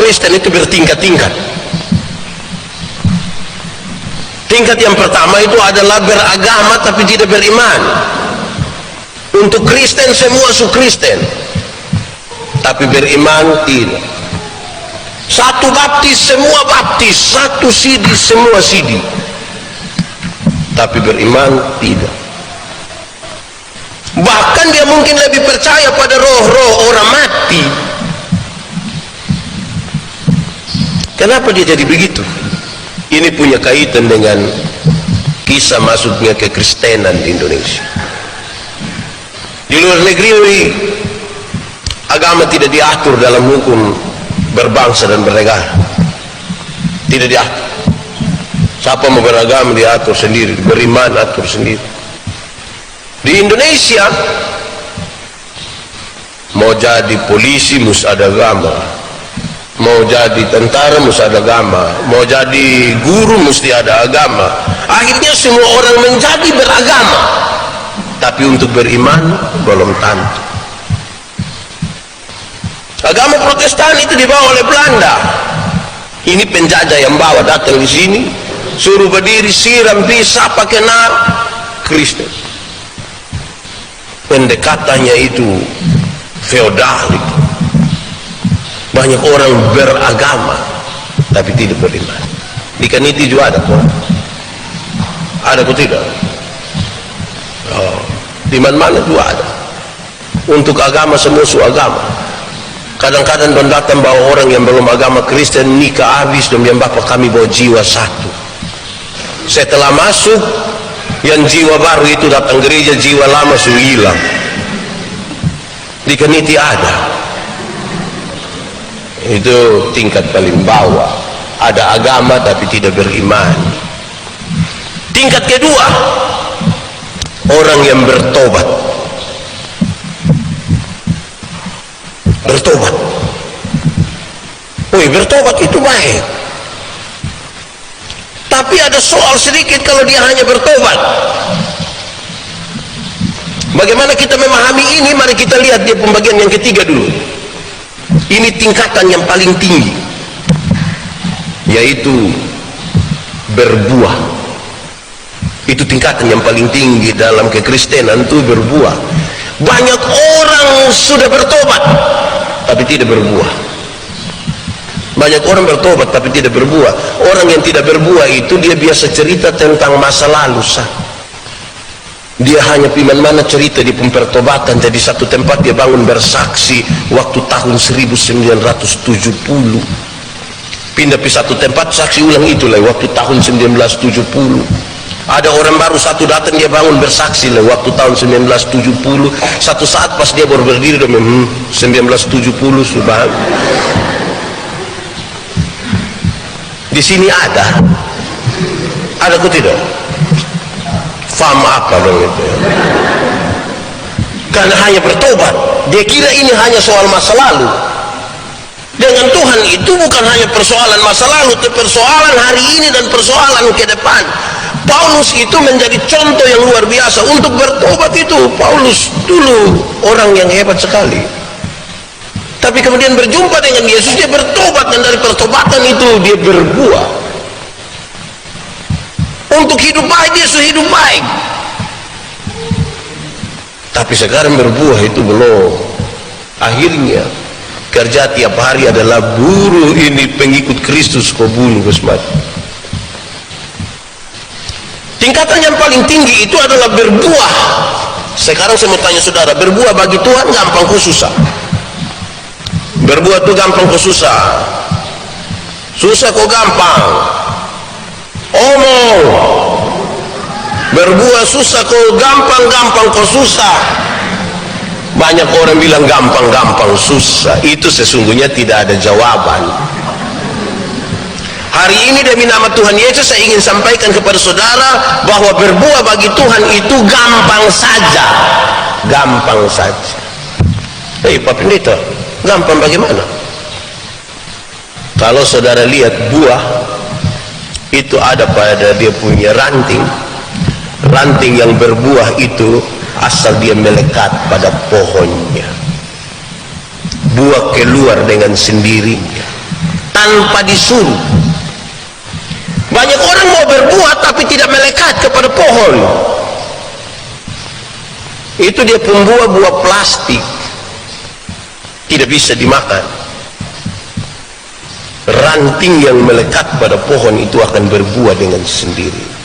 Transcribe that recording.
Kristen itu bertingkat-tingkat. Tingkat yang pertama itu adalah beragama tapi tidak beriman. Untuk Kristen semua su Kristen, tapi beriman tidak. Satu baptis semua baptis, satu sidi semua sidi, tapi beriman tidak. Bahkan dia mungkin lebih percaya pada roh-roh orang mati. Kenapa dia jadi begitu? Ini punya kaitan dengan kisah masuknya kekristenan di Indonesia. Di luar negeri agama tidak diatur dalam hukum berbangsa dan bernegara, tidak diatur. Siapa mau beragama diatur sendiri, beriman atur sendiri. Di Indonesia mau jadi polisi mesti ada agama, mau jadi tentara mesti ada agama, mau jadi guru mesti ada agama. Akhirnya semua orang menjadi beragama, tapi untuk beriman belum tentu. Agama Protestan itu dibawa oleh Belanda. Ini penjajah yang bawa datang di sini, suruh berdiri, siram, bisa pakai nar, Kristen. Pendekatannya itu feodal itu. Banyak orang beragama tapi tidak beriman. Di Kaniti juga ada kok. Ada kok tidak? Oh, di mana-mana juga ada. Untuk agama semua su agama. Kadang-kadang don datang bawa orang yang belum agama Kristen, nikah habis dan yang bapak kami bawa jiwa satu. Setelah masuk, yang jiwa baru itu datang gereja, jiwa lama su hilang. Di Kaniti ada. Itu tingkat paling bawah. Ada agama tapi tidak beriman. Tingkat kedua, orang yang bertobat. Bertobat. Bertobat itu baik. Tapi ada soal sedikit kalau dia hanya bertobat. Bagaimana kita memahami ini? Mari kita lihat dia pembagian yang ketiga dulu. Ini tingkatan yang paling tinggi, yaitu berbuah. Itu tingkatan yang paling tinggi dalam kekristenan, itu berbuah. Banyak orang sudah bertobat tapi tidak berbuah. Banyak orang bertobat tapi tidak berbuah. Orang yang tidak berbuah itu dia biasa cerita tentang masa lalu sah. Dia hanya piman mana cerita di pempertobatan. Jadi satu tempat dia bangun bersaksi waktu tahun 1970. Pindah ke satu tempat saksi ulang itulah waktu tahun 1970. Ada orang baru satu datang dia bangun bersaksi lah waktu tahun 1970. Satu saat pas dia baru berdiri dia 1970 sudah. Di sini ada kok tidak? Faham apa dong itu ya? Karena hanya bertobat, dia kira ini hanya soal masa lalu. Dengan Tuhan itu bukan hanya persoalan masa lalu, tapi persoalan hari ini dan persoalan ke depan. Paulus itu menjadi contoh yang luar biasa untuk bertobat itu. Paulus dulu orang yang hebat sekali. Tapi kemudian berjumpa dengan Yesus, dia bertobat, dan dari pertobatan itu dia berbuah. Untuk hidup baik dia sudah hidup baik. Tapi sekarang berbuah itu belum. Akhirnya kerja tiap hari adalah buruh ini pengikut Kristus kau bunuh Gusmat. Tingkatan yang paling tinggi itu adalah berbuah. Sekarang saya mau tanya saudara, berbuah bagi Tuhan gampang kok susah? Berbuah itu gampang kok susah? Susah kok gampang? Omong. Berbuah susah kok gampang kok susah? Banyak orang bilang gampang susah. Itu sesungguhnya tidak ada jawaban. Hari ini demi nama Tuhan Yesus saya ingin sampaikan kepada saudara bahwa berbuah bagi Tuhan itu gampang saja. Gampang saja. Pak Pendeta, gampang bagaimana? Kalau saudara lihat buah itu ada pada dia punya ranting. Ranting yang berbuah itu asal dia melekat pada pohonnya. Buah keluar dengan sendirinya. tanpa disuruh. Banyak orang mau berbuat tapi tidak melekat kepada pohon. Itu dia pembuah buah plastik, tidak bisa dimakan. Ranting yang melekat pada pohon itu akan berbuah dengan sendiri.